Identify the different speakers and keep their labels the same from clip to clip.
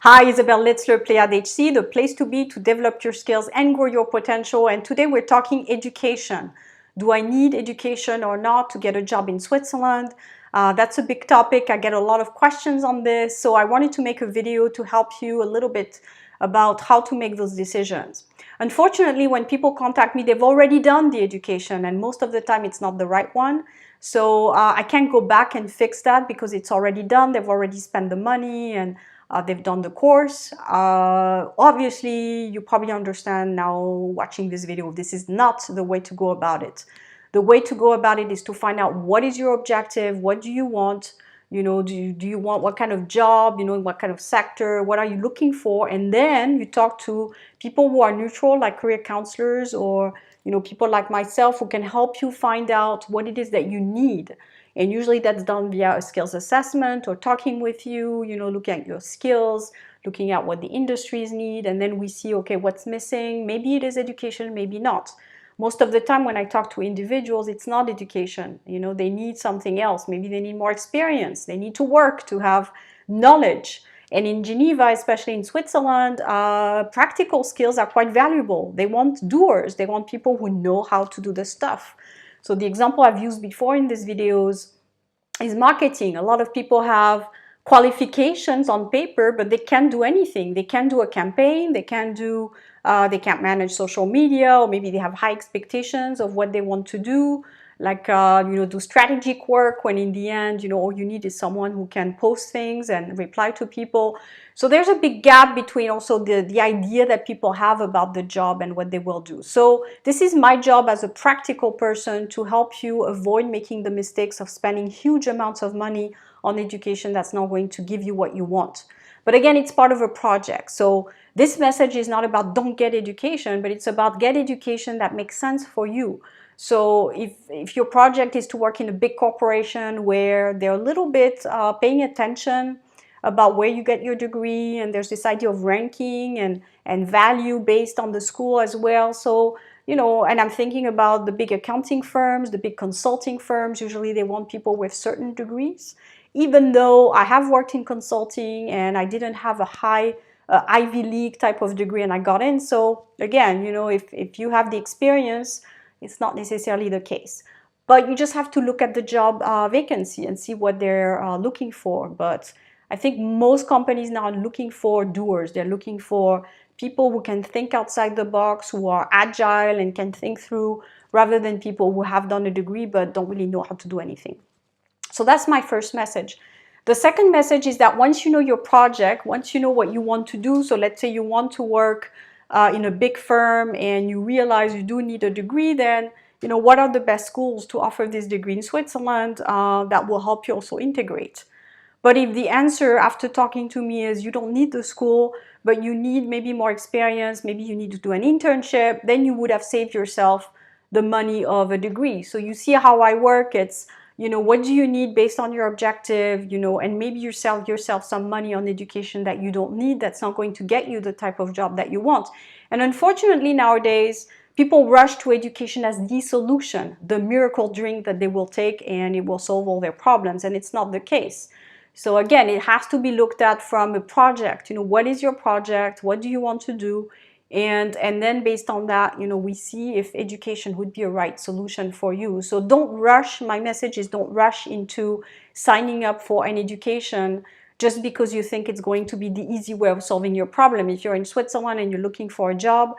Speaker 1: Hi, Isabel Litzler, Pleiad HC, the place to be to develop your skills and grow your potential. And today we're talking education. Do I need education or not to get a job in Switzerland? That's a big topic. I get a lot of questions on this. So I wanted to make a video to help you a little bit about how to make those decisions. Unfortunately, when people contact me, they've already done the education, and most of the time it's not the right one. So I can't go back and fix that because it's already done. They've already spent the money and they've done the course. Obviously, you probably understand now watching this video, this is not the way to go about it. The way to go about it is to find out what is your objective, what do you want, do you want what kind of job, what kind of sector, what are you looking for? And then you talk to people who are neutral, like career counselors or people like myself who can help you find out what it is that you need. And usually that's done via a skills assessment or talking with you, looking at your skills, looking at what the industries need, and then we see, okay, what's missing? Maybe it is education, maybe not. Most of the time when I talk to individuals, it's not education. They need something else. Maybe they need more experience. They need to work to have knowledge. And in Geneva, especially in Switzerland, practical skills are quite valuable. They want doers. They want people who know how to do the stuff. So the example I've used before in these videos is marketing. A lot of people have qualifications on paper, but they can't do anything. They can't do a campaign. They can't manage social media, or maybe they have high expectations of what they want to do, like do strategic work, when in the end, all you need is someone who can post things and reply to people. So there's a big gap between also the idea that people have about the job and what they will do. So this is my job as a practical person to help you avoid making the mistakes of spending huge amounts of money on education that's not going to give you what you want. But again, it's part of a project. So this message is not about don't get education, but it's about get education that makes sense for you. So if your project is to work in a big corporation where they're a little bit paying attention about where you get your degree, and there's this idea of ranking and value based on the school as well. So, and I'm thinking about the big accounting firms, the big consulting firms. Usually they want people with certain degrees. Even though I have worked in consulting and I didn't have a high Ivy League type of degree and I got in. So again, if you have the experience, it's not necessarily the case. But you just have to look at the job vacancy and see what they're looking for. But I think most companies now are looking for doers. They're looking for people who can think outside the box, who are agile and can think through, rather than people who have done a degree but don't really know how to do anything. So that's my first message. The second message is that once you know your project, once you know what you want to do, so let's say you want to work in a big firm and you realize you do need a degree, then what are the best schools to offer this degree in Switzerland that will help you also integrate. But if the answer after talking to me is you don't need the school, but you need maybe more experience, maybe you need to do an internship, then you would have saved yourself the money of a degree. So you see how I work. It's, what do you need based on your objective, and maybe you sell yourself some money on education that you don't need, that's not going to get you the type of job that you want. And unfortunately nowadays, people rush to education as the solution, the miracle drink that they will take and it will solve all their problems, and it's not the case. So again, it has to be looked at from a project. What is your project? What do you want to do? And then based on that, we see if education would be a right solution for you. So don't rush. My message is don't rush into signing up for an education just because you think it's going to be the easy way of solving your problem. If you're in Switzerland and you're looking for a job,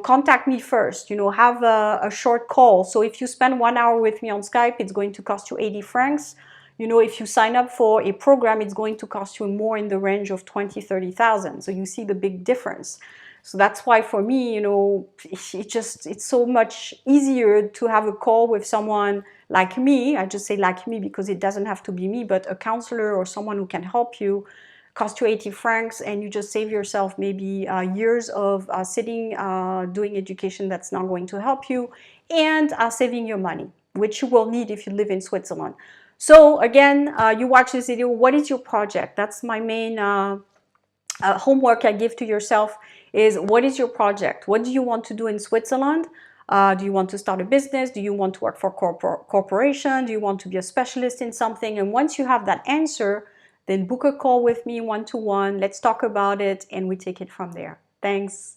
Speaker 1: contact me first, have a short call. So if you spend 1 hour with me on Skype, it's going to cost you 80 francs. If you sign up for a program, it's going to cost you more in the range of 20, 30,000. So you see the big difference. So that's why for me, it's so much easier to have a call with someone like me. I just say like me because it doesn't have to be me, but a counselor or someone who can help you. Cost you 80 francs and you just save yourself maybe years of sitting doing education that's not going to help you, and saving your money, which you will need if you live in Switzerland. So again, you watch this video, what is your project? That's my main homework I give to yourself is, what is your project? What do you want to do in Switzerland? Do you want to start a business? Do you want to work for corporation? Do you want to be a specialist in something? And once you have that answer, then book a call with me one-to-one. Let's talk about it and we take it from there. Thanks.